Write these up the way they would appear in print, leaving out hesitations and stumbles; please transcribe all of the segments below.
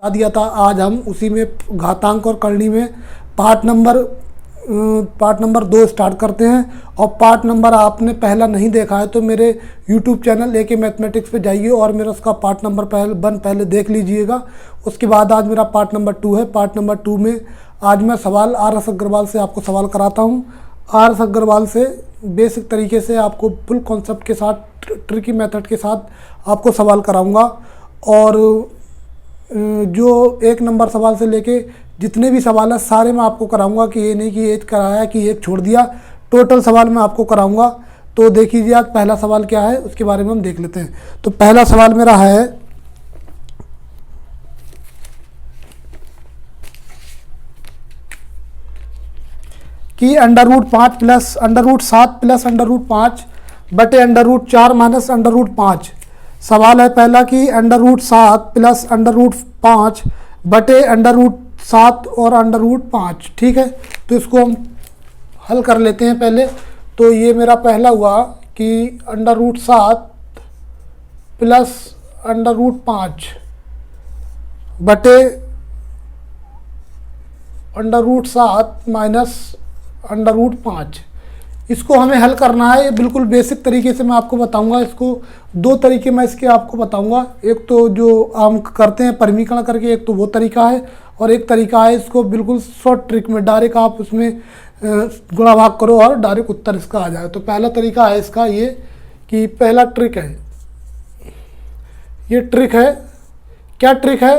बता दिया था। आज हम उसी में घातांक और करनी में पार्ट नंबर 2 स्टार्ट करते हैं। और पार्ट नंबर आपने पहला नहीं देखा है तो मेरे यूट्यूब चैनल AK मैथमेटिक्स पे जाइए और मेरा उसका पार्ट नंबर 1 पहले देख लीजिएगा। उसके बाद आज मेरा पार्ट नंबर 2 है। पार्ट नंबर 2 में आज मैं सवाल RS अग्रवाल से आपको सवाल कराता हूँ। RS अग्रवाल से बेसिक तरीके से आपको फुल कॉन्सेप्ट के साथ, ट्रिकी मेथड के साथ आपको सवाल कराऊंगा। और जो 1 नंबर सवाल से लेके जितने भी सवाल हैं सारे मैं आपको कराऊंगा कि ये नहीं कि एक कराया कि एक छोड़ दिया, टोटल सवाल मैं आपको कराऊंगा। तो देखिए आज पहला सवाल क्या है उसके बारे में हम देख लेते हैं। तो पहला सवाल मेरा है कि √5 प्लस √7 प्लस √5 बटे √4 माइनस √5। सवाल है पहला कि √7 प्लस √5 बटे √7 और √5। ठीक है, तो इसको हम हल कर लेते हैं पहले। तो ये मेरा पहला हुआ कि √7 प्लस √5 बटे √7 माइनस √5। इसको हमें हल करना है। ये बिल्कुल बेसिक तरीके से मैं आपको बताऊंगा। इसको 2 तरीके मैं इसके आपको बताऊंगा। एक तो जो हम करते हैं परिमीकरण करके, एक तो वो तरीका है, और एक तरीका है इसको बिल्कुल शॉर्ट ट्रिक में डायरेक्ट आप उसमें गुणा भाग करो और डायरेक्ट उत्तर इसका आ जाए। तो पहला तरीका है इसका ये कि पहला ट्रिक है, ये ट्रिक है। क्या ट्रिक है?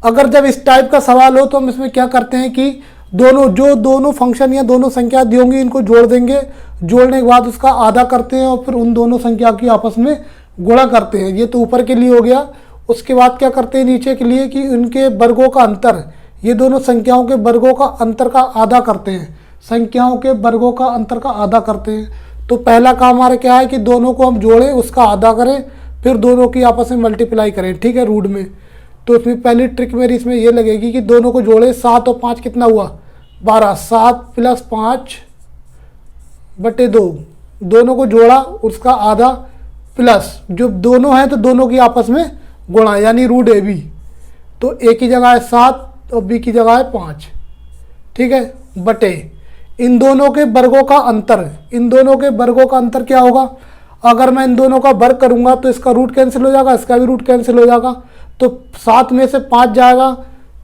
अगर जब इस टाइप का सवाल हो तो हम इसमें क्या करते हैं कि दोनों फंक्शन या दोनों संख्या दी होंगी इनको जोड़ देंगे। जोड़ने के बाद उसका आधा करते हैं और फिर उन दोनों संख्या की आपस में गुणा करते हैं। ये तो ऊपर के लिए हो गया। उसके बाद क्या करते हैं नीचे के लिए कि उनके वर्गों का अंतर, ये दोनों संख्याओं के वर्गों का अंतर का आधा करते हैं। संख्याओं के वर्गों का अंतर का आधा करते हैं। तो पहला काम हमारा क्या है कि दोनों को हम जोड़ें, उसका आधा करें, फिर दोनों की आपस में मल्टीप्लाई करें। ठीक है, रूट में। तो इसमें पहली ट्रिक मेरी इसमें ये लगेगी कि दोनों को जोड़े। 7 और 5 कितना हुआ? 12। 7 प्लस 5 बटे 2, दोनों को जोड़ा, उसका आधा प्लस जो दोनों हैं तो दोनों की आपस में गुणा, यानी √AB। तो A की जगह है 7 और B की जगह है 5। ठीक है, बटे इन दोनों के वर्गों का अंतर। इन दोनों के वर्गों का अंतर क्या होगा? अगर मैं इन दोनों का वर्ग करूंगा तो इसका रूट कैंसिल हो जाएगा, इसका भी रूट कैंसिल हो जाएगा। तो 7 में से 5 जाएगा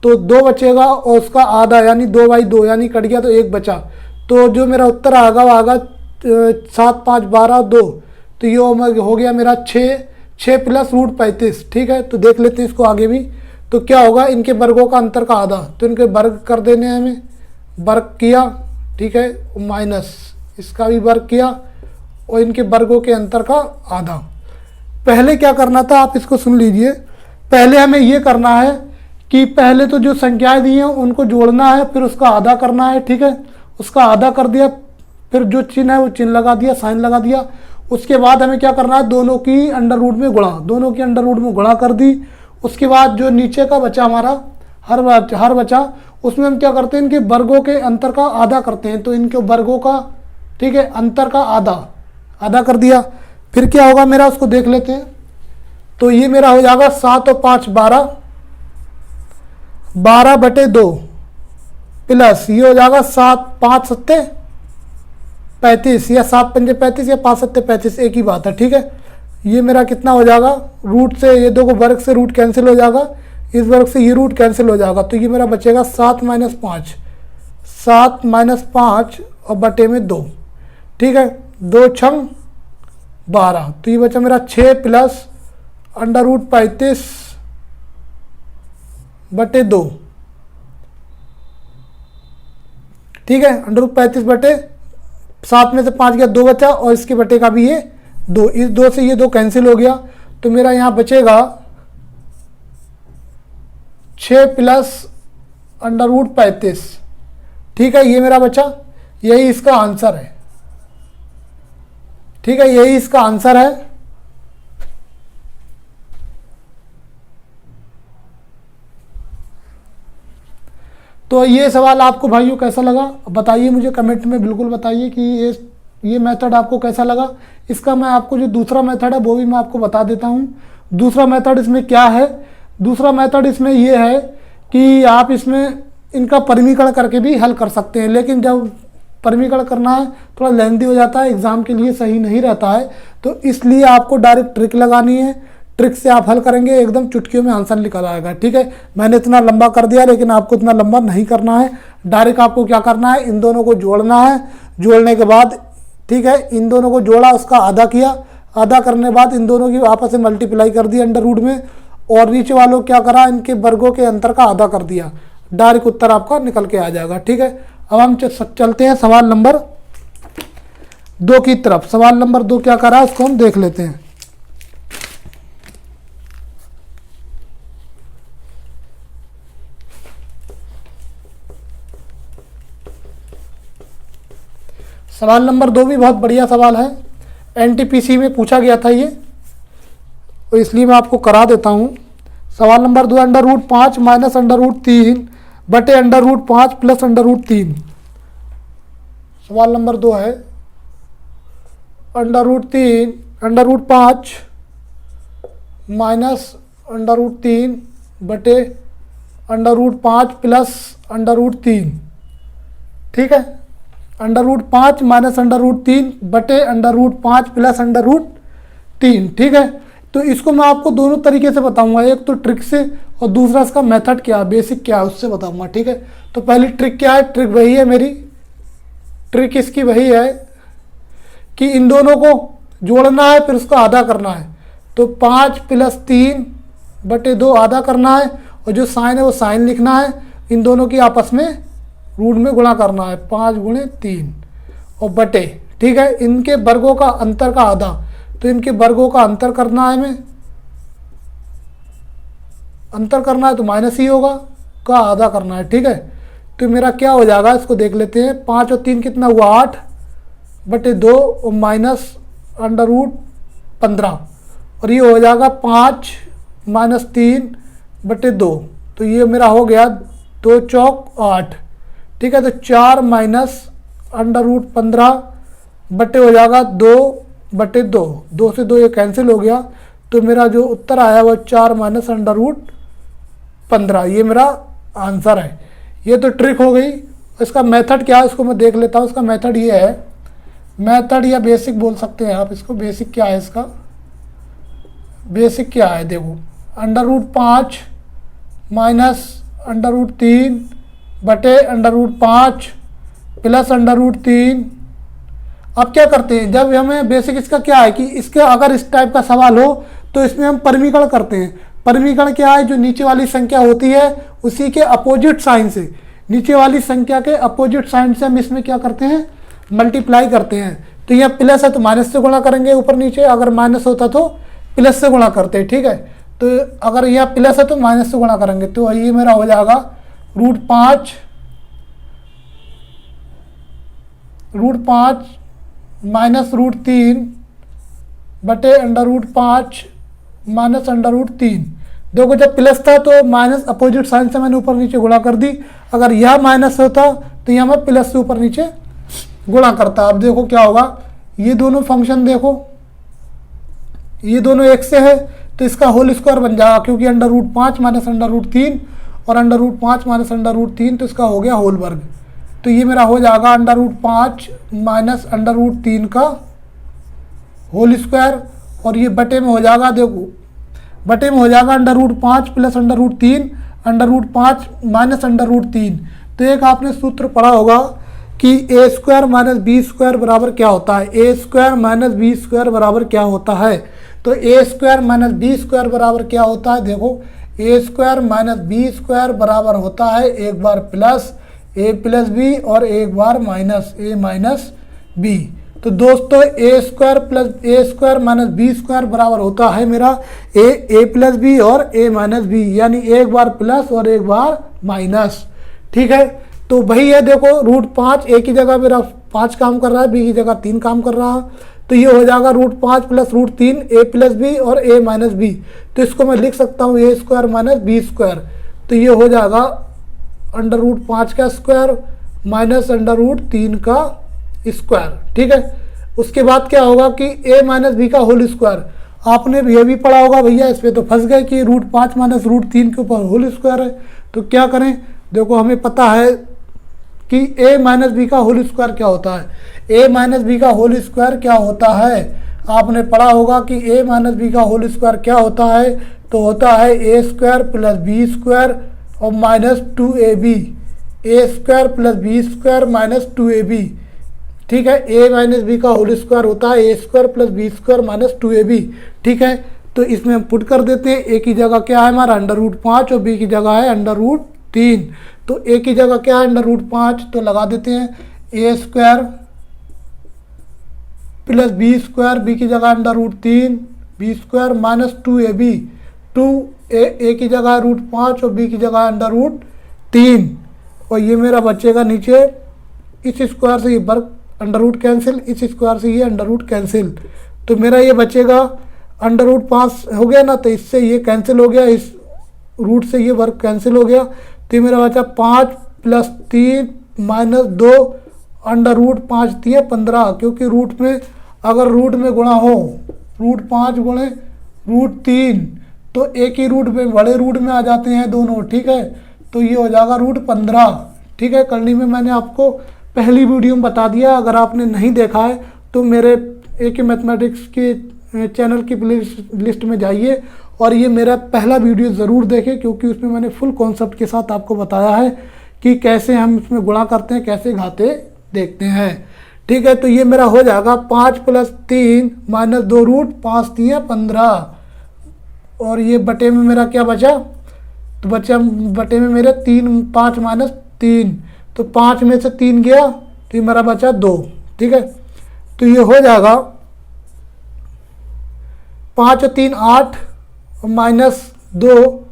तो 2 बचेगा और उसका आधा यानी 2/2 यानी कट गया तो 1 बचा। तो जो मेरा उत्तर आएगा वो आएगा 7 5 12 2। तो ये हो गया मेरा 6 प्लस √35। ठीक है, तो देख लेते हैं इसको आगे भी। तो क्या होगा? इनके वर्गों का अंतर का आधा, तो इनके वर्ग कर देने हैं हमें। वर्ग किया, ठीक है, माइनस इसका भी वर्ग किया और इनके वर्गों के अंतर का आधा। पहले क्या करना था आप इसको सुन लीजिए। पहले हमें ये करना है कि पहले तो जो संख्याएं दी हैं उनको जोड़ना है, फिर उसका आधा करना है। ठीक है, उसका आधा कर दिया, फिर जो चिन्ह है वो चिन्ह लगा दिया, साइन लगा दिया। उसके बाद हमें क्या करना है? दोनों की अंडर रूट में गुणा, दोनों की अंडर रूट में गुणा कर दी। उसके बाद जो नीचे का बचा हमारा हर बचा, उसमें हम क्या करते हैं? इनके वर्गों के अंतर का आधा करते हैं। तो इनके वर्गों का, ठीक है, अंतर का आधा कर दिया। फिर क्या होगा मेरा, उसको देख लेते हैं। तो ये मेरा हो जाएगा 7 और 5 12 बटे 2 प्लस ये हो जाएगा 7 5 7 35 या 7 5 35 या 5 7 35, एक ही बात है। ठीक है, ये मेरा कितना हो जाएगा? रूट से ये दो को वर्ग से रूट कैंसिल हो जाएगा, इस वर्ग से ये रूट कैंसिल हो जाएगा। तो ये मेरा बचेगा 7 माइनस 5 और बटे में 2। ठीक है, 2 6 12। तो ये बचा मेरा 6 प्लस √35 बटे 2। ठीक है, √35 बटे 7 में से 5 गया, 2 बचा और इसके बटे का भी ये 2। इस 2 से ये 2 कैंसिल हो गया। तो मेरा यहां बचेगा 6 प्लस √35। ठीक है, ये मेरा बचा, यही इसका आंसर है। ठीक है, यही इसका आंसर है। तो ये सवाल आपको भाइयों कैसा लगा बताइए, मुझे कमेंट में बिल्कुल बताइए कि ये मेथड आपको कैसा लगा। इसका मैं आपको जो दूसरा मेथड है वो भी मैं आपको बता देता हूँ। दूसरा मेथड इसमें क्या है, दूसरा मेथड इसमें ये है कि आप इसमें इनका परिमीकरण करके भी हल कर सकते हैं, लेकिन जब परिमीकरण करना है थोड़ा लेंथी हो जाता है, एग्जाम के लिए सही नहीं रहता है, तो इसलिए आपको डायरेक्ट ट्रिक लगानी है। ट्रिक से आप हल करेंगे, एकदम चुटकियों में आंसर निकल आएगा। ठीक है, मैंने इतना लंबा कर दिया, लेकिन आपको इतना लंबा नहीं करना है। डायरेक्ट आपको क्या करना है, इन दोनों को जोड़ना है। जोड़ने के बाद ठीक है, इन दोनों को जोड़ा, उसका आधा किया, आधा करने बाद इन दोनों की आपस में मल्टीप्लाई कर दी अंडर रूट में, और नीचे वालों क्या करा, इनके वर्गों के अंतर का आधा कर दिया। डायरेक्ट उत्तर आपका निकल के आ जाएगा। ठीक है, अब हम चलते हैं सवाल नंबर 2 की तरफ। सवाल नंबर 2 क्या करा, उसको हम देख लेते हैं। सवाल नंबर 2 भी बहुत बढ़िया सवाल है, एनटीपीसी में पूछा गया था ये, तो इसलिए मैं आपको करा देता हूँ। सवाल number 2, under root 5 minus under root 3 बटे under root 5 plus under root 3। सवाल नंबर 2 है under root 5 minus under root 3 बटे under root 5 plus under root 3। ठीक है, under root 5 minus under root 3 बटे under root 5 plus under root 3। ठीक है, तो इसको मैं आपको दोनों तरीके से बताऊंगा, एक तो ट्रिक से और दूसरा इसका मेथड क्या है, बेसिक क्या है, उससे बताऊंगा। ठीक है, तो पहली ट्रिक क्या है, ट्रिक वही है मेरी, ट्रिक इसकी वही है कि इन दोनों को जोड़ना है, फिर उसको आधा करना है। तो 5 प्लस 3 बटे 2 आधा करना है, और जो साइन है वो साइन लिखना है, इन दोनों की आपस में रूट में गुणा करना है, 5 गुणे 3 और बटे। ठीक है, इनके वर्गों का अंतर का आधा, तो इनके वर्गों का अंतर करना है, हमें अंतर करना है तो माइनस ही होगा, का आधा करना है। ठीक है, तो मेरा क्या हो जाएगा, इसको देख लेते हैं। 5 और 3 कितना हुआ, 8 बटे 2 और माइनस अंडर रूट 15, और ये हो जाएगा 5 माइनस 3 बटे 2, तो ये मेरा हो गया 2 चौक 8। ठीक है, तो 4 माइनस अंडर रूट 15 बटे हो जाएगा 2 बटे 2, 2 से 2 ये कैंसिल हो गया, तो मेरा जो उत्तर आया वो 4 माइनस अंडर रूट 15, ये मेरा आंसर है। ये तो ट्रिक हो गई। इसका मेथड क्या है, इसको मैं देख लेता हूँ। इसका मेथड ये है, मेथड या बेसिक बोल सकते हैं आप इसको। बेसिक क्या है इसका, बेसिक क्या है, देखो under root 5 minus under root 3 बटे under root 5 plus under root 3। अब क्या करते हैं, जब हमें बेसिक इसका क्या है कि इसके अगर इस टाइप का सवाल हो तो इसमें हम परिमीकरण करते हैं। परिमीकरण क्या है, जो नीचे वाली संख्या होती है उसी के अपोजिट साइन से, नीचे वाली संख्या के अपोजिट साइन से हम इसमें क्या करते हैं, मल्टीप्लाई करते हैं। तो यह प्लस है तो माइनस से गुणा करेंगे ऊपर नीचे, अगर माइनस होता तो प्लस से गुणा करते हैं। ठीक है, तो अगर यह प्लस है तो माइनस से गुणा करेंगे, तो ये मेरा हो जाएगा रूट 5 माइनस रूट 3 बटे under root 5 minus under root 3। देखो जब प्लस था तो माइनस अपोजिट साइन से मैंने ऊपर नीचे गुणा कर दी, अगर यह माइनस होता तो यहाँ मैं प्लस से ऊपर नीचे गुणा करता। अब देखो क्या होगा, ये दोनों फंक्शन देखो, ये दोनों एक से है तो इसका होल स्क्वायर बन जाएगा, क्योंकि under root 5 minus under root 3 और under root 5 minus under root 3, तो इसका हो गया होल वर्ग। तो ये मेरा हो जाएगा under root 5 minus under root 3 का होल स्क्वायर, और ये बटे में हो जाएगा, देखो बटे में हो जाएगा under root 5 plus under root 3 under root 5 minus under root 3। तो एक आपने सूत्र पढ़ा होगा कि A square minus B square बराबर क्या होता है, A square minus B square बराबर क्या होता है। तो A square minus B square बराबर क्या होता है, देखो A square minus B square बराबर होता है एक बार प्लस ए प्लस बी और एक बार माइनस ए माइनस बी। तो दोस्तों ए स्क्वायर माइनस बी स्क्वायर बराबर होता है मेरा ए प्लस बी और ए माइनस बी, यानी एक बार प्लस और एक बार माइनस। ठीक है, तो वही है, देखो रूट 5 ए की जगह मेरा 5 काम कर रहा है, बी की जगह 3 काम कर रहा है, तो ये हो जाएगा रूट 5 प्लस रूट 3 ए प्लस बी और ए माइनस बी। तो इसको मैं लिख सकता हूँ ए स्क्वायर माइनस बी स्क्वायर, तो ये हो जाएगा अंडर रूट 5 का स्क्वायर माइनस अंडर रूट 3 का स्क्वायर। ठीक है, उसके बाद क्या होगा कि ए माइनस बी का होल स्क्वायर, आपने ये भी पढ़ा होगा भैया, इस पर तो फंस गए कि √5 माइनस √3 के ऊपर होल स्क्वायर है। तो क्या करें, देखो हमें पता है कि a माइनस बी का होल स्क्वायर क्या होता है। a माइनस बी का होल स्क्वायर क्या होता है, आपने पढ़ा होगा कि a माइनस बी का होल स्क्वायर क्या होता है। तो होता है a square plus B square और minus 2ab, a square plus B square minus 2ab। ठीक है, a माइनस बी का होल स्क्वायर होता है a square plus B square minus 2ab। ठीक है, तो इसमें हम पुट कर देते हैं। a की जगह क्या है हमारा √5 और b की जगह है √3। तो a की जगह क्या है √5, तो लगा देते हैं a square plus B square, b की जगह √3 B square minus 2ab। a की जगह √5 और b की जगह √3। और ये मेरा बचेगा नीचे, इस स्क्वायर से ये वर्ग √ कैंसिल, इस स्क्वायर से ये √ कैंसिल। तो मेरा ये बचेगा √5 हो गया ना, तो इससे ये कैंसिल हो गया, इस रूट से ये वर्ग कैंसिल हो गया। तो ये मेरा बचा 5 + 3 - 2 √5 दिए 15, क्योंकि रूट में अगर रूट में गुणा हो √5 गुणे √3 तो एक ही रूट में बड़े रूट में आ जाते हैं दोनों। ठीक है, तो ये हो जाएगा √15। ठीक है, करनी में मैंने आपको पहली वीडियो में बता दिया, अगर आपने नहीं देखा है तो मेरे AK मैथमेटिक्स के चैनल की प्ले लिस्ट में जाइए और ये मेरा पहला वीडियो ज़रूर देखें, क्योंकि उसमें मैंने फुल कॉन्सेप्ट के साथ आपको बताया है कि कैसे हम इसमें गुणा करते हैं, कैसे घाते देखते हैं। ठीक है, तो ये मेरा हो जाएगा 5 + 3 - 2 रूट 5 3 15। और ये बटे में मेरा क्या बचा, तो बचा बटे में मेरे 5 - 3, तो 5 में से 3 गया तो ये मेरा बचा 2। ठीक है, तो ये हो जाएगा 5 और 3 8 -2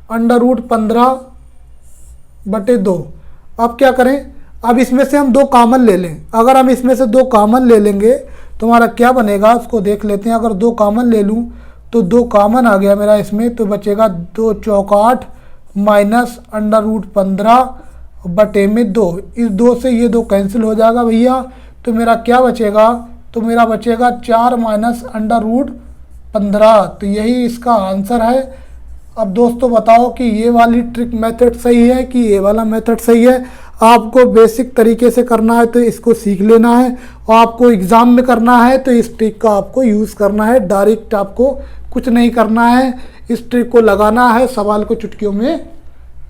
√15/2। अब क्या करें, अब इसमें से हम 2 कॉमन ले लें। अगर हम इसमें से 2 कॉमन ले लेंगे तो हमारा क्या बनेगा, उसको देख लेते हैं। अगर 2 कॉमन ले लूँ तो 2 कॉमन आ गया मेरा इसमें, तो बचेगा 2 चौक 8 -√15/2। इस 2 से ये 2 कैंसिल हो जाएगा भैया, तो मेरा क्या बचेगा, तो मेरा बचेगा 4 -√15। तो यही इसका आंसर है। अब दोस्तों बताओ कि ये वाली ट्रिक मेथड सही है कि ये वाला मेथड सही है। आपको बेसिक तरीके से करना है तो इसको सीख लेना है, और आपको एग्ज़ाम में करना है तो इस ट्रिक का आपको यूज़ करना है। डायरेक्ट आपको कुछ नहीं करना है, इस ट्रिक को लगाना है, सवाल को चुटकियों में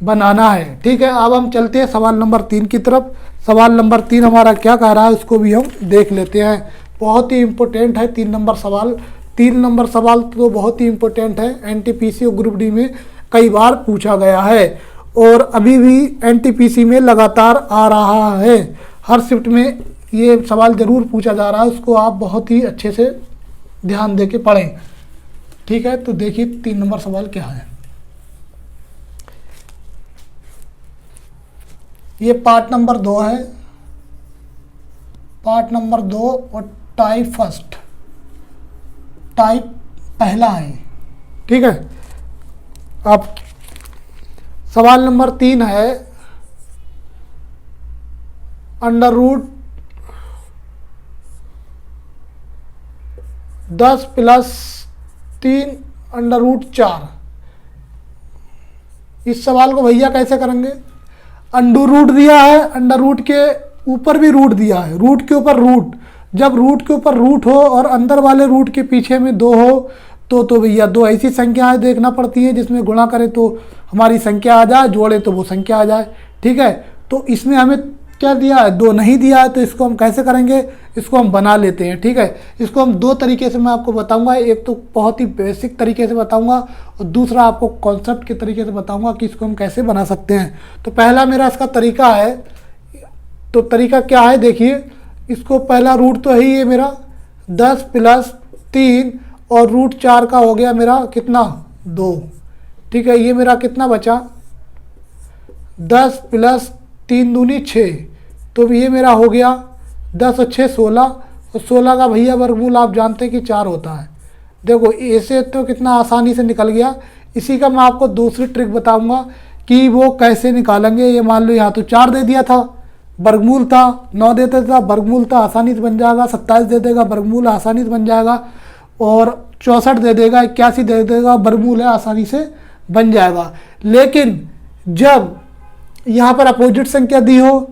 बनाना है। ठीक है, अब हम चलते हैं सवाल नंबर 3 की तरफ। सवाल नंबर 3 हमारा क्या कह रहा है उसको भी हम देख लेते हैं। बहुत ही इम्पोर्टेंट है 3 नंबर सवाल। 3 नंबर सवाल तो बहुत ही इम्पोर्टेंट है, NTPC और ग्रुप डी में कई बार पूछा गया है और अभी भी NTPC में लगातार आ रहा है। हर शिफ्ट में ये सवाल ज़रूर पूछा जा रहा है, उसको आप बहुत ही अच्छे से ध्यान दे के पढ़ें। ठीक है, तो देखिए 3 नंबर सवाल क्या है। ये पार्ट नंबर 2 है, पार्ट नंबर 2 और टाइप फर्स्ट, टाइप पहला है। ठीक है, अब सवाल नंबर 3 है √10 + 3 √4। इस सवाल को भैया कैसे करेंगे, अंडर रूट दिया है, अंडर रूट के ऊपर भी रूट दिया है, रूट के ऊपर रूट। जब रूट के ऊपर रूट हो और अंदर वाले रूट के पीछे में 2 हो तो भैया 2 ऐसी संख्याएं देखना पड़ती है जिसमें गुणा करें तो हमारी संख्या आ जाए, जोड़े तो वो संख्या आ जाए। ठीक है, तो इसमें हमें क्या दिया है, 2 नहीं दिया है, तो इसको हम कैसे करेंगे, इसको हम बना लेते हैं। ठीक है, इसको हम 2 तरीके से मैं आपको बताऊंगा, एक तो बहुत ही बेसिक तरीके से बताऊंगा और दूसरा आपको कॉन्सेप्ट के तरीके से बताऊंगा कि इसको हम कैसे बना सकते हैं। तो पहला मेरा इसका तरीका है, तो तरीका क्या है देखिए, इसको पहला रूट तो है ही है मेरा 10 + 3 और √4 का हो गया मेरा कितना 2। ठीक है, ये मेरा कितना बचा 10 + 3 दूनी 6, तो ये मेरा हो गया 10 और 6 16, और 16 का भैया वर्गमूल आप जानते हैं कि 4 होता है। देखो ऐसे तो कितना आसानी से निकल गया। इसी का मैं आपको दूसरी ट्रिक बताऊंगा कि वो कैसे निकालेंगे। ये मान लो यहाँ तो 4 दे दिया था, वर्गमूल था, 9 देता था, वर्गमूल था, आसानी से बन जाएगा। 27 दे देगा, वर्गमूल आसानी से बन जाएगा। और 64 दे देगा, 81 दे देगा, वर्गमूल है आसानी से बन जाएगा। लेकिन जब यहाँ पर अपोजिट संख्या दी हो,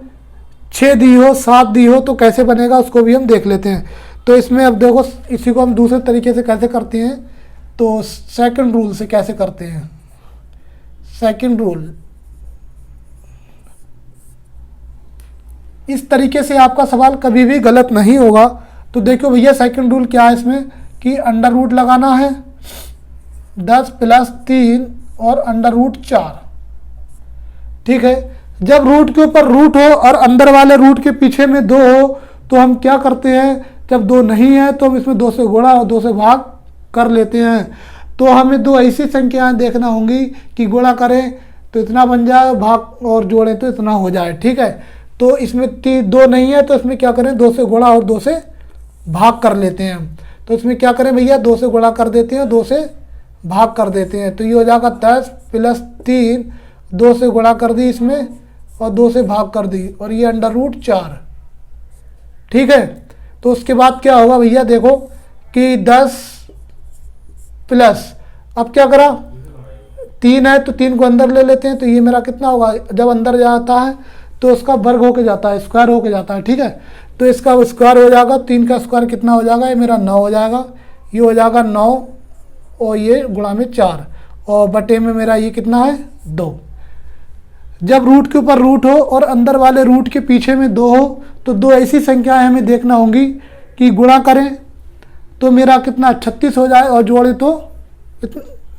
6 दी हो, 7 दी हो, तो कैसे बनेगा उसको भी हम देख लेते हैं। तो इसमें अब देखो इसी को हम दूसरे तरीके से कैसे करते हैं, तो सेकंड रूल से कैसे करते हैं। सेकंड रूल इस तरीके से आपका सवाल कभी भी गलत नहीं होगा। तो देखो भैया सेकंड रूल क्या है इसमें कि अंडर रूट लगाना है 10 + 3 और अंडर रूट 4। ठीक है, जब रूट के ऊपर रूट हो और अंदर वाले रूट के पीछे में 2 हो तो हम क्या करते हैं, जब 2 नहीं है तो हम इसमें 2 से गुणा और 2 से भाग कर लेते हैं। तो हमें 2 ऐसी संख्याएं देखना होंगी कि गुणा करें तो इतना बन जाए, भाग और जोड़ें तो इतना हो जाए। ठीक है, तो इसमें 2 नहीं है तो इसमें क्या करें, 2 से गुणा और 2 से भाग कर लेते हैं। तो इसमें क्या करें भैया, 2 से गुणा कर देते हैं, 2 से भाग कर देते हैं। तो ये हो जाएगा 10 + 3, 2 से गुणा कर दी इसमें और 2 से भाग कर दी, और ये अंडर रूट 4। ठीक है, तो उसके बाद क्या होगा भैया, देखो कि 10 प्लस, अब क्या करा, 3 है तो 3 को अंदर ले लेते हैं, तो ये मेरा कितना होगा, जब अंदर जाता है तो उसका वर्ग होके जाता है, स्क्वायर होके जाता है। ठीक है, तो इसका स्क्वायर हो जाएगा, 3 का स्क्वायर कितना हो जाएगा, ये मेरा 9 हो जाएगा, ये हो जाएगा 9 और ये गुणा में 4 और बटे में मेरा ये कितना है 2। जब रूट के ऊपर रूट हो और अंदर वाले रूट के पीछे में 2 हो तो 2 ऐसी संख्याएं हमें देखना होंगी कि गुणा करें तो मेरा कितना 36 हो जाए और जोड़े तो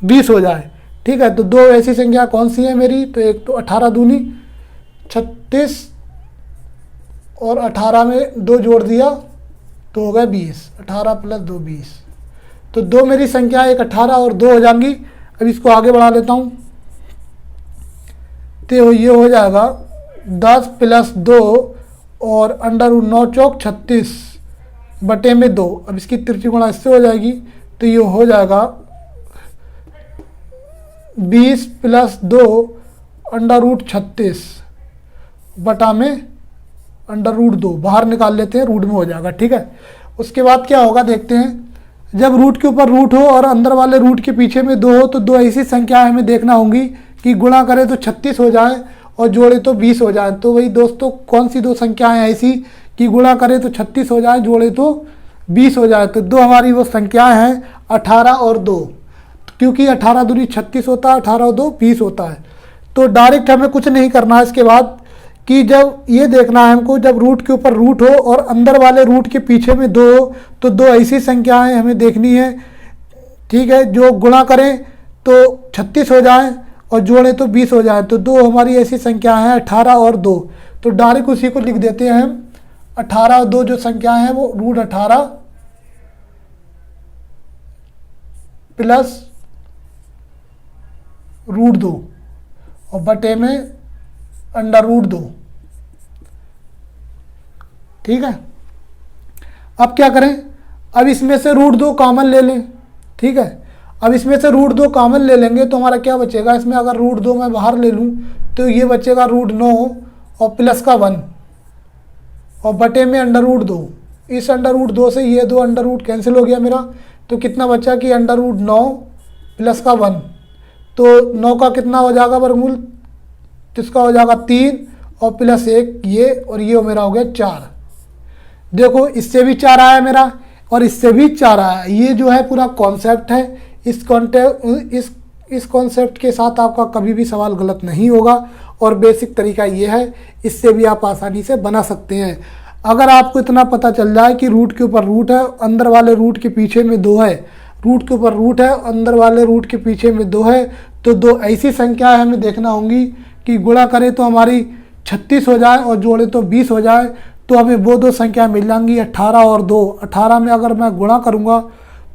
20 हो जाए। ठीक है, तो 2 ऐसी संख्या कौन सी है मेरी, तो एक तो 18 दूनी 36 और 18 में 2 जोड़ दिया तो हो गया 20, 18 + 2 20। तो 2 मेरी संख्या, एक 18 और 2 हो जाएंगी। अब इसको आगे बढ़ा लेता हूँ, तो ये हो जाएगा 10 + 2 और अंडर रूट 9 चौक 36 बटे में 2। अब इसकी तिरछी गुणा इससे हो जाएगी, तो ये हो जाएगा 20 + 2 अंडर रूट 36 बटा में अंडर रूट 2, बाहर निकाल लेते हैं, रूट में हो जाएगा। ठीक है, उसके बाद क्या होगा देखते हैं, जब रूट के ऊपर रूट हो और अंदर वाले रूट के पीछे में 2 हो तो 2 ऐसी संख्याएं हमें देखना होंगी कि गुणा करें तो 36 हो जाए और जोड़े तो 20 हो जाए। तो वही दोस्तों कौन सी 2 संख्याएं ऐसी कि गुणा करें तो 36 हो जाए, जोड़े तो 20 हो जाए। तो 2 हमारी वो संख्याएं हैं 18 और 2, क्योंकि 18 दूनी 36 होता है, 18 और 2 20 होता है। तो डायरेक्ट हमें कुछ नहीं करना है इसके बाद, कि जब ये देखना है हमको, जब रूट के ऊपर रूट हो और अंदर वाले रूट के पीछे में 2 हो तो 2 ऐसी संख्याएं हमें देखनी है। ठीक है, जो गुणा करें तो 36 हो जाए और जोड़े तो 20 हो जाए। तो 2 हमारी ऐसी संख्याएं हैं 18 और 2। तो डायरेक्ट उसी को लिख देते हैं हम, 18 और 2 जो संख्याएं हैं वो √18 प्लस √2 और बटे में अंडर रूट 2। ठीक है, अब क्या करें, अब इसमें से √2 कॉमन ले लें। ठीक है, अब इसमें से √2 कॉमन ले लेंगे तो हमारा क्या बचेगा, इसमें अगर √2 मैं बाहर ले लूँ तो ये बचेगा √9 और प्लस का 1 और बटे में अंडर रूट 2। इस अंडर रूट 2 से ये 2 अंडर रूट कैंसिल हो गया मेरा, तो कितना बचा कि अंडर रूट 9 प्लस का 1, तो 9 का कितना हो जाएगा वर्गमूल, तो इसका हो जाएगा 3 और प्लस 1 ये, और ये मेरा हो गया 4। देखो इससे भी 4 आया मेरा और इससे भी 4 आया। ये जो है पूरा कॉन्सेप्ट है, इस कॉन्सेप्ट के साथ आपका कभी भी सवाल गलत नहीं होगा और बेसिक तरीका ये है, इससे भी आप आसानी से बना सकते हैं। अगर आपको इतना पता चल जाए कि रूट के ऊपर रूट है, अंदर वाले रूट के पीछे में 2 है, रूट के ऊपर रूट है, अंदर वाले रूट के पीछे में 2 है, तो 2 ऐसी संख्याएं हमें देखना होंगी कि गुणा करें तो हमारी 36 हो जाए और जोड़े तो 20 हो जाए। तो हमें वो 2 संख्या मिल जाएंगी 18 और 2। 18 में अगर मैं गुणा करूँगा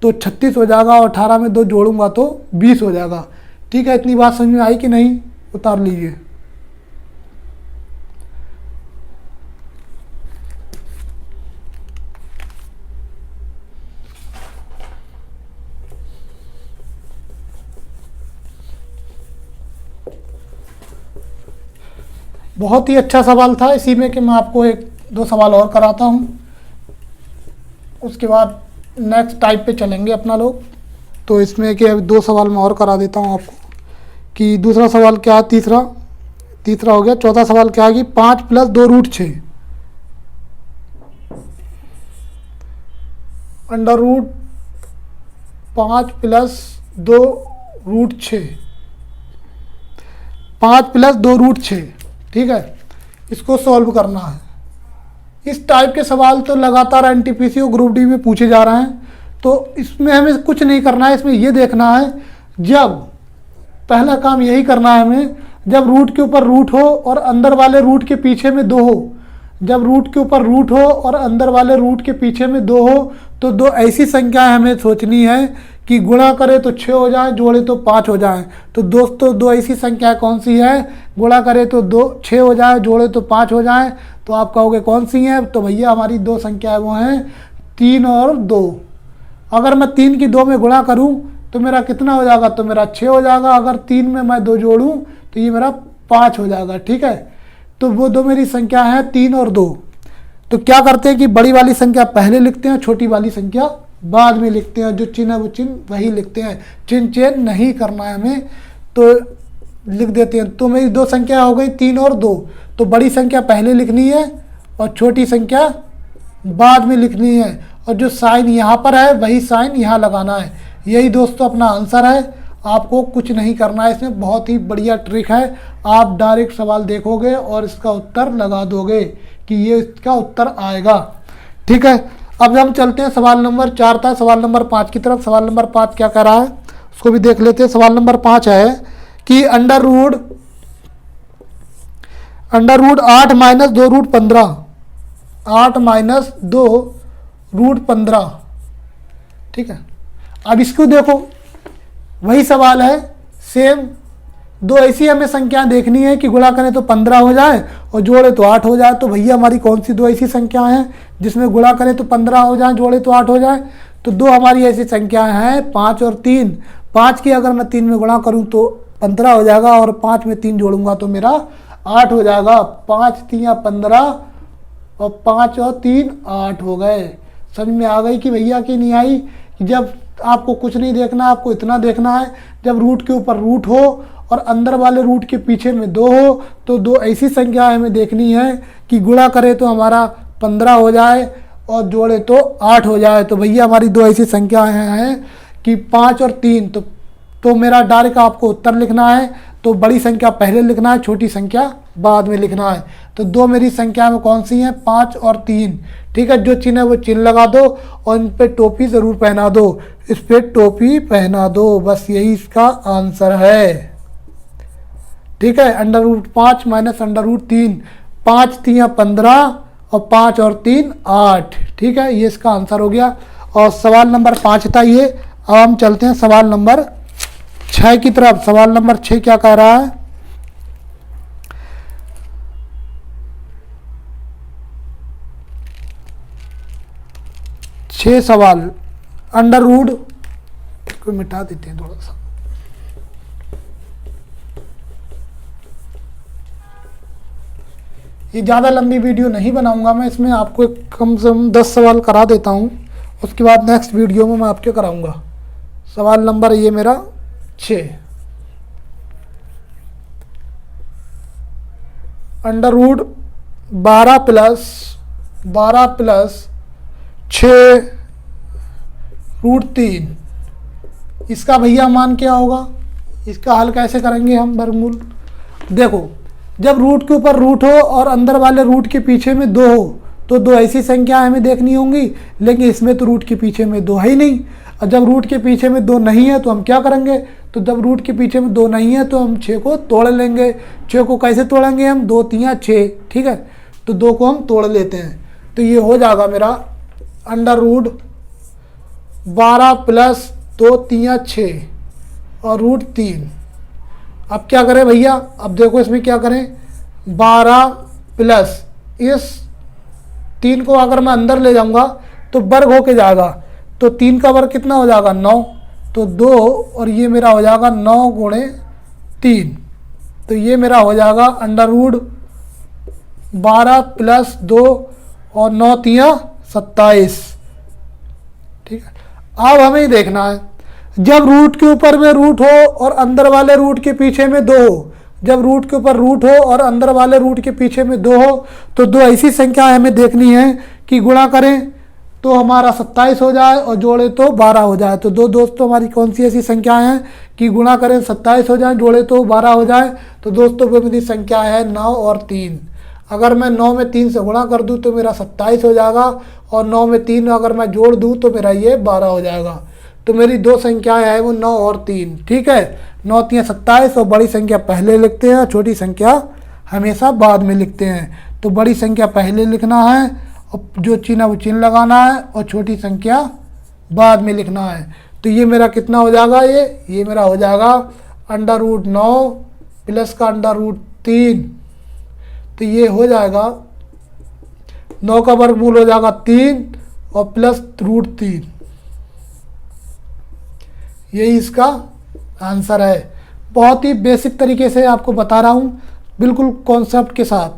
तो 36 हो जाएगा और 18 में 2 जोड़ूंगा तो 20 हो जाएगा। ठीक है, इतनी बात समझ में आई कि नहीं, उतार लीजिए। बहुत ही अच्छा सवाल था, इसी में कि मैं आपको 1-2 सवाल और कराता हूँ, उसके बाद नेक्स्ट टाइप पे चलेंगे अपना लोग। तो इसमें कि अभी 2 सवाल मैं और करा देता हूँ आपको कि दूसरा सवाल क्या है, तीसरा हो गया। चौथा सवाल क्या है कि 5 + 2 root 6 under root 5 + 2 root 6, 5 + 2 root 6, ठीक है, इसको सॉल्व करना है। इस टाइप के सवाल तो लगातार एनटीपीसी और ग्रुप डी में पूछे जा रहे हैं, तो इसमें हमें कुछ नहीं करना है। इसमें ये देखना है, जब पहला काम यही करना है हमें, जब रूट के ऊपर रूट हो और अंदर वाले रूट के पीछे में 2 हो, जब रूट के ऊपर रूट हो और अंदर वाले रूट के पीछे में 2 हो, तो 2 ऐसी संख्याएं हमें सोचनी है कि गुणा करे तो 6 हो जाए, जोड़े तो 5 हो जाए। तो दोस्तों 2 ऐसी संख्या कौन सी है, गुणा करे तो 6 हो जाए, जोड़े तो 5 हो जाए। तो आप कहोगे कौन सी हैं, तो भैया हमारी 2 संख्याएं वो हैं 3 और 2। अगर मैं 3 की 2 में गुणा करूं तो मेरा कितना हो जाएगा, तो मेरा 6 हो जाएगा। अगर 3 में मैं 2 जोड़ूं तो ये मेरा 5 हो जाएगा, ठीक है। तो वो 2 मेरी संख्या है 3 और 2। तो क्या करते हैं कि बड़ी वाली संख्या पहले लिखते हैं, छोटी वाली संख्या बाद में लिखते हैं। जो चिन्ह है वो चिन्ह वही लिखते हैं, चिन्ह चेंज नहीं करना है हमें, तो लिख देते हैं। तो मेरी 2 संख्या हो गई 3 और 2। तो बड़ी संख्या पहले लिखनी है और छोटी संख्या बाद में लिखनी है, और जो साइन यहाँ पर है वही साइन यहाँ लगाना है। यही दोस्तों अपना आंसर है। आपको कुछ नहीं करना है, इसमें बहुत ही बढ़िया ट्रिक है। आप डायरेक्ट सवाल देखोगे और इसका उत्तर लगा दोगे कि ये इसका उत्तर आएगा, ठीक है। अब हम चलते हैं, सवाल नंबर 4 था, सवाल नंबर 5 की तरफ। सवाल नंबर 5 क्या कह रहा है उसको भी देख लेते हैं। सवाल नंबर 5 है कि अंडर रूट 8 - 2 रूट 15, 8 - 2 रूट 15, ठीक है। अब इसको देखो, वही सवाल है सेम। 2 ऐसी हमें संख्याएं देखनी है कि गुणा करें तो 15 हो जाए और जोड़े तो 8 हो जाए। तो भैया हमारी कौन सी 2 ऐसी संख्याएं हैं जिसमें गुणा करें तो 15 हो जाए, जोड़े तो 8 हो जाए। तो 2 हमारी ऐसी संख्याएं हैं 5 और 3। 5 की अगर मैं 3 में गुणा करूं तो 15 हो जाएगा, और 5 में 3 जोड़ूंगा तो मेरा 8 हो जाएगा। 5 × 3 = 15 और 5 और 3 8 हो गए। समझ में आ गई कि भैया की नहीं आई। जब आपको कुछ नहीं देखना, आपको इतना देखना है, जब रूट के ऊपर रूट हो और अंदर वाले रूट के पीछे में 2 हो, तो 2 ऐसी संख्या हमें देखनी है कि गुणा करे तो हमारा 15 हो जाए और जोड़े तो 8 हो जाए। तो भैया हमारी 2 ऐसी संख्याएं हैं कि 5 और 3। तो मेरा डायरेक्ट आपको उत्तर लिखना है, तो बड़ी संख्या पहले लिखना है, छोटी संख्या बाद में लिखना है। तो 2 मेरी संख्या में कौन सी हैं, 5 और 3, ठीक है। जो चिन्ह है वो चिन्ह लगा दो और इन पे टोपी ज़रूर पहना दो, इस पे टोपी पहना दो, बस यही इसका आंसर है, ठीक है। अंडर रूट 5 - अंडर रूट 3, 5 × 3 = 15 और 5 और 3 8, ठीक है। ये इसका आंसर हो गया। और सवाल नंबर 5 था ये। अब हम चलते हैं सवाल नंबर 6 की तरफ। सवाल नंबर 6 क्या कह रहा है, छह सवाल अंडर रूट को मिटा देते हैं थोड़ा सा। ये ज़्यादा लंबी वीडियो नहीं बनाऊंगा मैं, इसमें आपको कम से कम 10 सवाल करा देता हूँ, उसके बाद नेक्स्ट वीडियो में मैं आपके कराऊंगा। सवाल नंबर ये मेरा 6, अंडर रूट 12 + 6 रूट 3, इसका भैया मान क्या होगा, इसका हल कैसे करेंगे हम वर्गमूल। देखो, जब रूट के ऊपर रूट हो और अंदर वाले रूट के पीछे में 2 हो, तो 2 ऐसी संख्या हमें देखनी होंगी, लेकिन इसमें तो रूट के पीछे में 2 है ही नहीं। और जब रूट के पीछे में 2 नहीं है तो हम क्या करेंगे, तो जब रूट के पीछे में 2 नहीं है तो हम 6 को तोड़ लेंगे। 6 को कैसे तोड़ेंगे हम, 2 × 3 = 6, ठीक है। तो 2 को हम तोड़ लेते हैं, तो ये हो जाएगा मेरा अंडर रूट 12 + 2 × 3 = 6 और रूट 3। अब क्या करें भैया, अब देखो इसमें क्या करें, 12 प्लस इस 3 को अगर मैं अंदर ले जाऊंगा तो वर्ग होके जाएगा, तो 3 का वर्ग कितना हो जाएगा, 9, तो 2 और ये मेरा हो जाएगा 9 × 3, तो ये मेरा हो जाएगा अंडर रूट 12 + 2 और 9 × 3 = 27, ठीक है। अब हमें देखना है जब रूट के ऊपर में रूट हो और अंदर वाले रूट के पीछे में 2 हो, जब रूट के ऊपर रूट हो और अंदर वाले रूट के पीछे में 2 हो, तो दो ऐसी संख्या हमें देखनी है कि गुणा करें तो हमारा 27 हो जाए और जोड़े तो 12 हो जाए। तो दो दोस्तों हमारी कौन सी ऐसी संख्या हैं कि गुणा करें 27 हो जाए, जोड़े तो 12 हो जाए। तो दोस्तों वो मेरी संख्या है 9 और 3। अगर मैं 9 में 3 से गुणा कर दूं तो मेरा 27 हो जाएगा, और 9 में 3 अगर मैं जोड़ दूं तो मेरा ये 12 हो जाएगा। तो मेरी दो संख्याएं हैं वो 9 और 3। ठीक है, 9 3 27, और बड़ी संख्या पहले लिखते हैं और छोटी संख्या हमेशा बाद में लिखते हैं। तो बड़ी संख्या पहले लिखना है और जो चिन्ह है वो चिन्ह लगाना है, और छोटी संख्या बाद में लिखना है। तो ये मेरा कितना हो जाएगा, ये मेरा हो जाएगा √9 प्लस का √3। तो ये हो जाएगा 9 का वर्गमूल हो जाएगा 3 और प्लस √3। यही इसका आंसर है। बहुत ही बेसिक तरीके से आपको बता रहा हूँ, बिल्कुल कॉन्सेप्ट के साथ।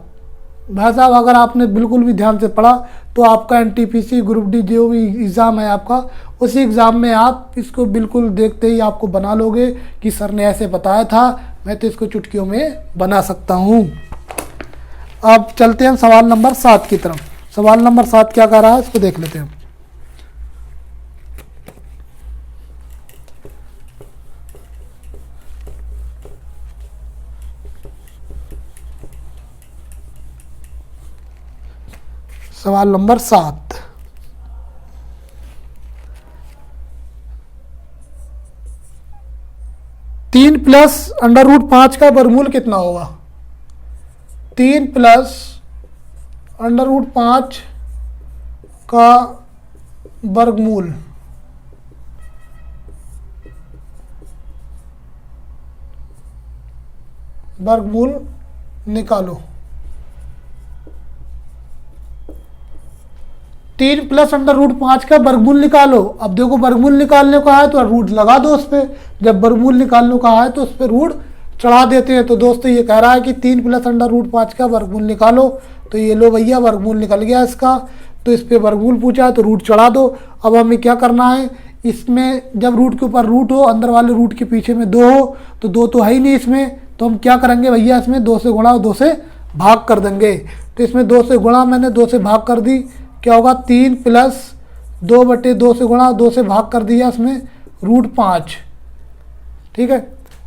भाई साहब अगर आपने बिल्कुल भी ध्यान से पढ़ा तो आपका NTPC ग्रुप डी जो भी एग्ज़ाम है आपका, उसी एग्ज़ाम में आप इसको बिल्कुल देखते ही आपको बना लोगे कि सर ने ऐसे बताया था, मैं तो इसको चुटकियों में बना सकता हूँ। अब चलते हैं सवाल नंबर 7 की तरफ। सवाल नंबर 7 क्या कह रहा है इसको देख लेते हैं। सवाल नंबर 7, तीन प्लस √5 का वर्गमूल कितना होगा। 3 प्लस √5 का वर्गमूल निकालो। 3 प्लस √5 का वर्गमूल निकालो। अब देखो वर्गमूल निकालने को है तो रूट लगा दो उस पर, जब वर्गमूल निकालने को है तो उस पर रूट चढ़ा देते हैं। तो दोस्तों ये कह रहा है कि 3 प्लस √5 का वर्गमूल निकालो। तो ये लो भैया वर्गमूल निकल गया इसका। तो इस पर वर्गमूल पूछा है तो रूट चढ़ा दो। अब हमें क्या करना है, इसमें जब रूट के ऊपर रूट हो, अंदर वाले रूट के पीछे में 2 हो, तो 2 तो है ही नहीं इसमें, तो हम क्या करेंगे भैया, इसमें 2 से गुणा और 2 से भाग कर देंगे। तो इसमें 2 से गुणा मैंने 2 से भाग कर दी, क्या होगा 3 प्लस 2/2 से गुणा 2 से भाग कर दिया इसमें √5। ठीक है,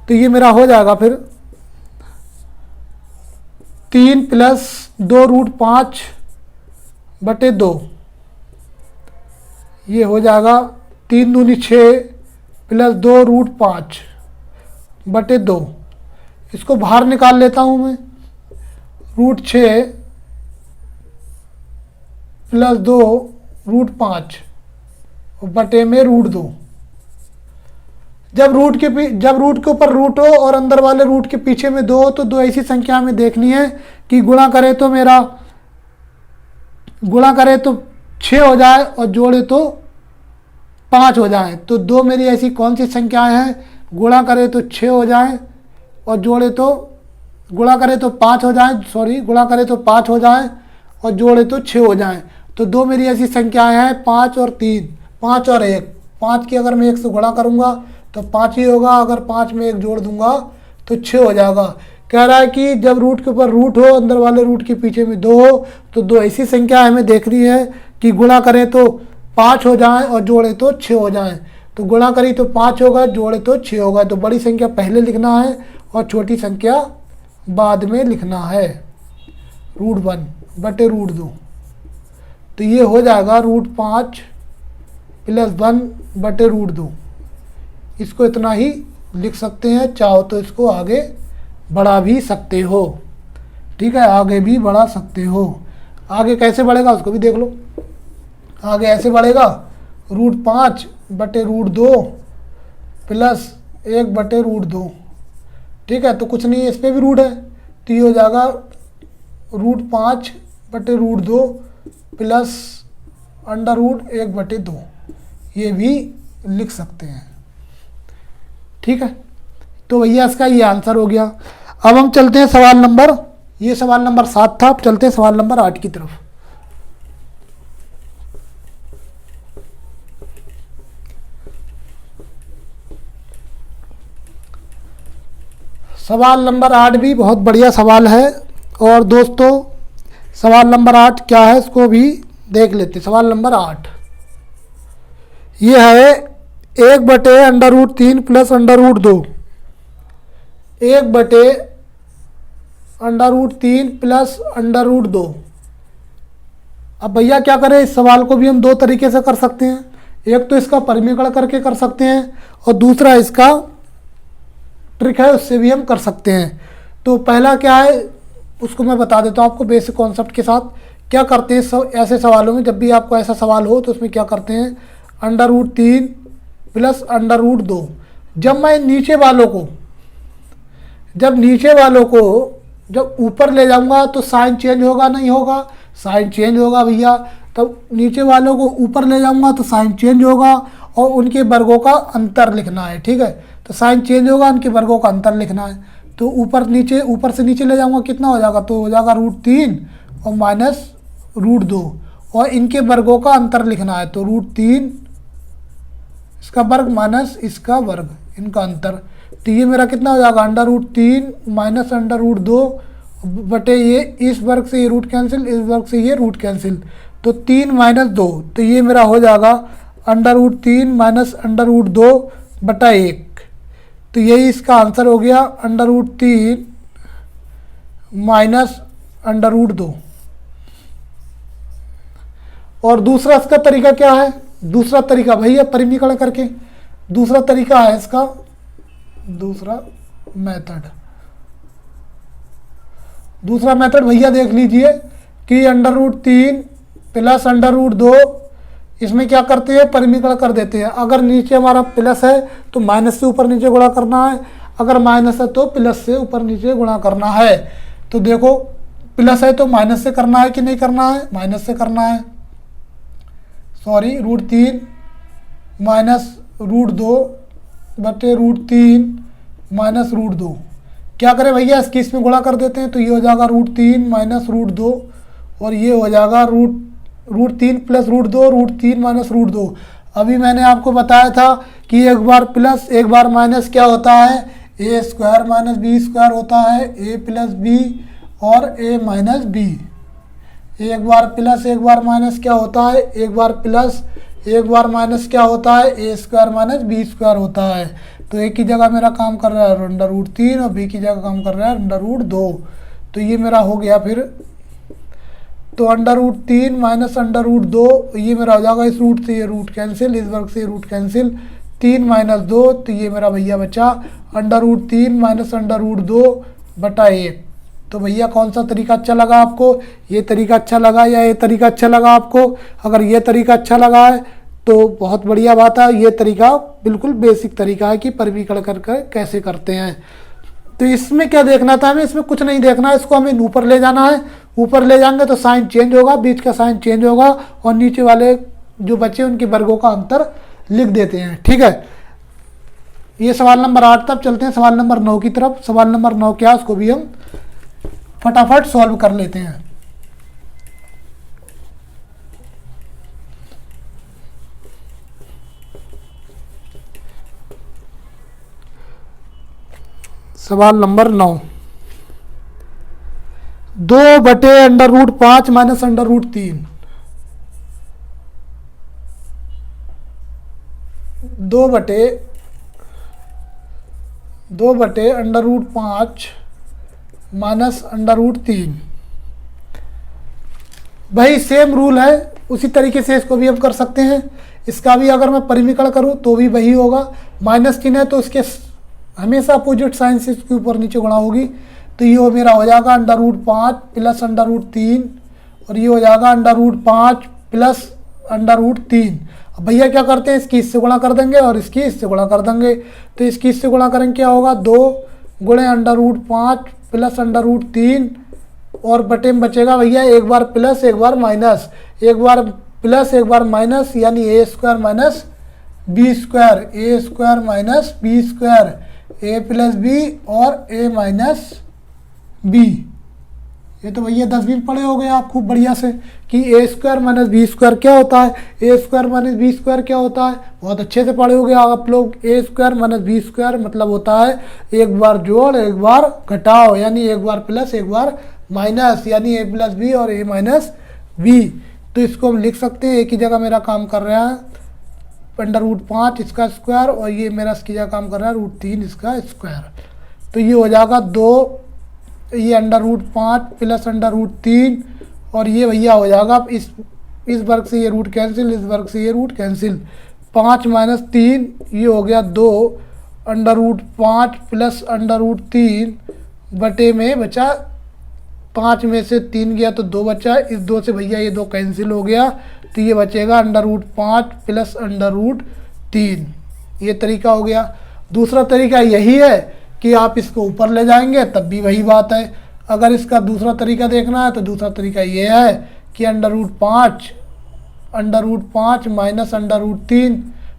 तो ये मेरा हो जाएगा फिर 3 प्लस 2√5/2। ये हो जाएगा 3 दूनी 6 प्लस 2√5/2। इसको बाहर निकाल लेता हूँ मैं, √6 प्लस 2√5 बटे में √2। जब रूट के ऊपर रूट हो और अंदर वाले रूट के पीछे में 2 हो, तो दो ऐसी संख्या हमें देखनी है कि गुणा करे तो 6 हो जाए और जोड़े तो 5 हो जाए। तो दो मेरी ऐसी कौन सी संख्याएं हैं, गुणा करे तो 6 हो जाए और गुणा करे तो 5 हो जाए, गुणा करे तो 5 हो जाए और जोड़े तो 6 हो जाए। तो दो मेरी ऐसी संख्याएं हैं 5 और 3, 5 और 1। 5 की अगर मैं 1 से गुणा करूंगा तो 5 ही होगा, अगर 5 में 1 जोड़ दूंगा तो 6 हो जाएगा। कह रहा है कि जब रूट के ऊपर रूट हो, अंदर वाले रूट के पीछे में 2 हो, तो दो ऐसी संख्या हमें देखनी है कि गुणा करें तो 5 हो जाए और जोड़े तो 6 हो जाए। तो गुणा करी तो 5 होगा, जोड़े तो 6 होगा। तो बड़ी संख्या पहले लिखना है और छोटी संख्या बाद में लिखना है, √1/2। तो ये हो जाएगा √5 प्लस 1/2। इसको इतना ही लिख सकते हैं, चाहो तो इसको आगे बढ़ा भी सकते हो। ठीक है, आगे भी बढ़ा सकते हो। आगे कैसे बढ़ेगा उसको भी देख लो। आगे ऐसे बढ़ेगा, √5/2 प्लस 1/2। ठीक है, तो कुछ नहीं है, इस पर भी रूट है, तो ये हो जाएगा √5/2 प्लस √1/2। ये भी लिख सकते हैं। ठीक है, तो भैया इसका ये आंसर हो गया। अब हम चलते हैं सवाल नंबर 7 था, अब चलते हैं सवाल नंबर 8 की तरफ। सवाल नंबर 8 भी बहुत बढ़िया सवाल है। और दोस्तों सवाल नंबर 8 क्या है इसको भी देख लेते हैं। सवाल नंबर 8 ये है 1/√3 प्लस √2। 1/√3 प्लस √2। अब भैया क्या करें, इस सवाल को भी हम दो तरीके से कर सकते हैं। एक तो इसका परिमीकरण करके कर सकते हैं और दूसरा इसका ट्रिक है उससे भी हम कर सकते हैं। तो पहला क्या है उसको मैं बता देता हूँ आपको बेसिक कॉन्सेप्ट के साथ। क्या करते हैं ऐसे सवालों में, जब भी आपको ऐसा सवाल हो तो उसमें क्या करते हैं, √3 प्लस √2। जब मैं नीचे वालों को जब ऊपर ले जाऊंगा तो साइन चेंज होगा, नहीं होगा, साइन चेंज होगा भैया। तब नीचे वालों को ऊपर ले जाऊंगा तो साइन चेंज होगा और उनके वर्गों का अंतर लिखना है। ठीक है, तो साइन चेंज होगा, उनके वर्गों का अंतर लिखना है। तो ऊपर से नीचे ले जाऊंगा कितना हो जाएगा, तो हो जाएगा √3 और माइनस √2 और इनके वर्गों का अंतर लिखना है। तो √3 इसका वर्ग माइनस इसका वर्ग, इनका अंतर। तो ये मेरा कितना हो जाएगा, √3 माइनस √2 बटे ये इस वर्ग से ये रूट कैंसिल, इस वर्ग से ये रूट कैंसिल, तो 3 माइनस 2। तो ये मेरा हो जाएगा √3 माइनस √2 बटा 1। तो यही इसका आंसर हो गया, √3 माइनस √2। और दूसरा इसका तरीका क्या है, दूसरा तरीका भैया परिमीकरण करके, दूसरा तरीका है इसका, दूसरा मेथड भैया देख लीजिए कि √3 प्लस √2 इसमें क्या करते हैं, परिमीकरण कर देते हैं। अगर नीचे हमारा प्लस है तो माइनस से ऊपर नीचे गुणा करना है, अगर माइनस है तो प्लस से ऊपर नीचे गुणा करना है। तो देखो प्लस है तो माइनस से करना है कि नहीं करना है, माइनस से करना है, सॉरी, √3 माइनस √2 बटे √3 माइनस √2। क्या करें भैया, इसकी इसमें गुणा कर देते हैं। तो ये हो जाएगा √3 माइनस √2 और ये हो जाएगा √3 प्लस √2, √3 माइनस √2। अभी मैंने आपको बताया था कि एक बार प्लस एक बार माइनस क्या होता है, a² माइनस b² होता है, a प्लस बी और a माइनस बी। एक बार प्लस एक बार माइनस क्या होता है, एक बार प्लस एक बार माइनस क्या होता है, a² माइनस b² होता है। तो a की जगह मेरा काम कर रहा है √3 और b की जगह काम कर रहा है √2। तो ये मेरा हो गया फिर, तो √3 माइनस √2 ये मेरा हो जाएगा, इस रूट से ये रूट कैंसिल, इस वर्ग से ये रूट कैंसिल, 3 माइनस 2। तो ये मेरा भैया बचा √3 माइनस √2 बटा 1। तो भैया कौन सा तरीका अच्छा लगा आपको, ये तरीका अच्छा लगा या ये तरीका अच्छा लगा आपको? अगर ये तरीका अच्छा लगा है तो बहुत बढ़िया बात है। ये तरीका बिल्कुल बेसिक तरीका है कि परिमीकरण कर कैसे करते हैं। तो इसमें क्या देखना था हमें, इसमें कुछ नहीं देखना है, इसको हमें ऊपर ले जाना है। ऊपर ले जाएंगे तो साइन चेंज होगा, बीच का साइन चेंज होगा और नीचे वाले जो बच्चे उनके वर्गों का अंतर लिख देते हैं। ठीक है, ये सवाल नंबर 8 तब चलते हैं सवाल नंबर 9 की तरफ। सवाल नंबर 9 क्या है उसको भी हम फटाफट सॉल्व कर लेते हैं। सवाल नंबर 9, 2/√5 माइनस √3। 2/√5 माइनस √3। भाई सेम रूल है, उसी तरीके से इसको भी हम कर सकते हैं। इसका भी अगर मैं परिमीकरण करूं तो भी वही होगा, माइनस चिन्ह है तो इसके हमेशा अपोजिट साइन से इसके ऊपर नीचे गुणा होगी। तो ये मेरा हो जाएगा √5 प्लस √3 और ये हो जाएगा √5 प्लस √3। अब भैया क्या करते हैं, इसकी इससे गुणा कर देंगे और इसकी इससे गुणा कर देंगे। तो इसकी इससे गुणा करेंगे क्या होगा, 2 गुणे √5 प्लस √3 और बटे में बचेगा भैया एक बार प्लस एक बार माइनस, एक बार प्लस एक बार माइनस, यानी a² minus b², a² minus b², a plus B और a माइनस बी, ये तो भैया 10वीं में पढ़े हो गए आप खूब बढ़िया से कि A square minus B square क्या होता है, A square minus B square क्या होता है, बहुत अच्छे से पढ़े हो गए आप लोग। ए स्क्वायर माइनस बी स्क्वायर मतलब होता है एक बार जोड़ एक बार घटाओ, यानी एक बार प्लस एक बार माइनस, यानी ए प्लस बी और ए माइनस बी। तो इसको हम लिख सकते हैं, एक ही जगह मेरा काम कर रहा है √5 इसका स्क्वायर, और ये मेरा इसकी जगह काम कर रहा है √3 इसका स्क्वायर। तो ये हो जाएगा 2, ये √5 प्लस √3, और ये भैया हो जाएगा इस वर्ग से ये रूट कैंसिल, इस वर्ग से ये रूट कैंसिल, 5 - 3 ये हो गया 2 √5 प्लस √3 बटे में बचा 5 में से 3 गया तो 2 बचा, इस 2 से भैया ये 2 कैंसिल हो गया, तो ये बचेगा √5 प्लस √3। ये तरीका हो गया। दूसरा तरीका यही है कि आप इसको ऊपर ले जाएंगे तब भी वही बात है। अगर इसका दूसरा तरीका देखना है तो दूसरा तरीका ये है कि √5 माइनस √3,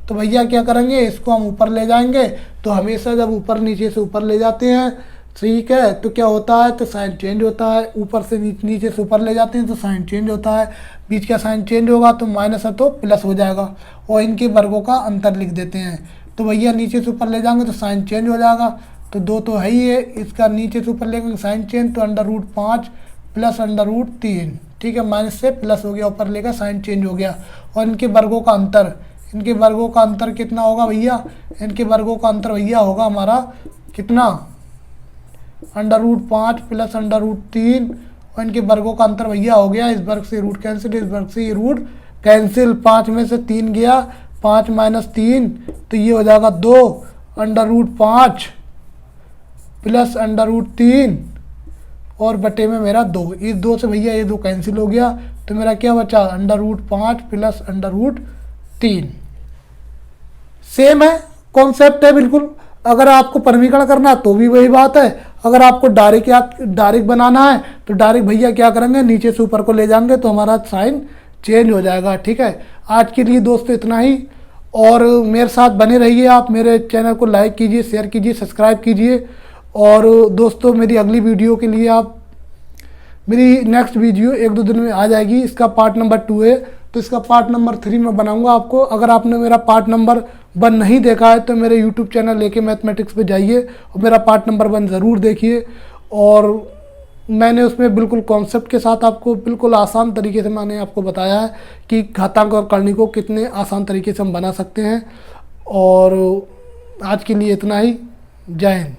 तो भैया क्या करेंगे, इसको हम ऊपर ले जाएंगे। तो हमेशा जब ऊपर नीचे से ऊपर ले जाते हैं, ठीक है, तो क्या होता है, तो साइन चेंज होता है। ऊपर से नीचे से ऊपर ले जाते हैं तो साइन चेंज होता है, बीच का साइन चेंज होगा तो माइनस है तो प्लस हो जाएगा, और इनके वर्गों का अंतर लिख देते हैं। तो भैया नीचे से ऊपर ले जाएंगे तो साइन चेंज हो जाएगा, तो 2 तो है ही है, इसका नीचे से ऊपर लेंगे साइन चेंज, तो √5 प्लस √3, ठीक है, माइनस से प्लस हो गया, ऊपर लेकर साइन चेंज हो गया। और इनके वर्गों का अंतर, इनके वर्गों का अंतर कितना होगा भैया, इनके वर्गों का अंतर भैया होगा हमारा कितना, √5 प्लस √3, और इनके वर्गों का अंतर भैया हो गया, इस वर्ग से रूट कैंसिल, इस वर्ग से ये रूट कैंसिल, 5 में से 3 गया, 5 - 3 तो ये हो जाएगा 2 √5 प्लस √3 और बटे में मेरा 2, इस 2 से भैया ये 2 कैंसिल हो गया, तो मेरा क्या बचा √5 प्लस √3। सेम है, कॉन्सेप्ट है बिल्कुल। अगर आपको परमीकरण करना है तो भी वही बात है, अगर आपको डायरेक्ट बनाना है तो डायरेक्ट भैया क्या करेंगे, नीचे से ऊपर को ले जाएंगे तो हमारा साइन चेंज हो जाएगा। ठीक है, आज के लिए दोस्तों इतना ही, और मेरे साथ बने रहिए आप, मेरे चैनल को लाइक कीजिए, शेयर कीजिए, सब्सक्राइब कीजिए। और दोस्तों मेरी अगली वीडियो के लिए आप, मेरी नेक्स्ट वीडियो 1-2 दिन में आ जाएगी, इसका पार्ट नंबर 2 है, तो इसका पार्ट नंबर 3 में बनाऊंगा आपको। अगर आपने मेरा पार्ट नंबर 1 नहीं देखा है तो मेरे यूट्यूब चैनल लेके मैथमेटिक्स पे जाइए और मेरा पार्ट नंबर 1 ज़रूर देखिए। और मैंने उसमें बिल्कुल कॉन्सेप्ट के साथ आपको बिल्कुल आसान तरीके से मैंने आपको बताया है कि घातांक और कर्णी को कितने आसान तरीके से हम बना सकते हैं। और आज के लिए इतना ही, जय हिंद।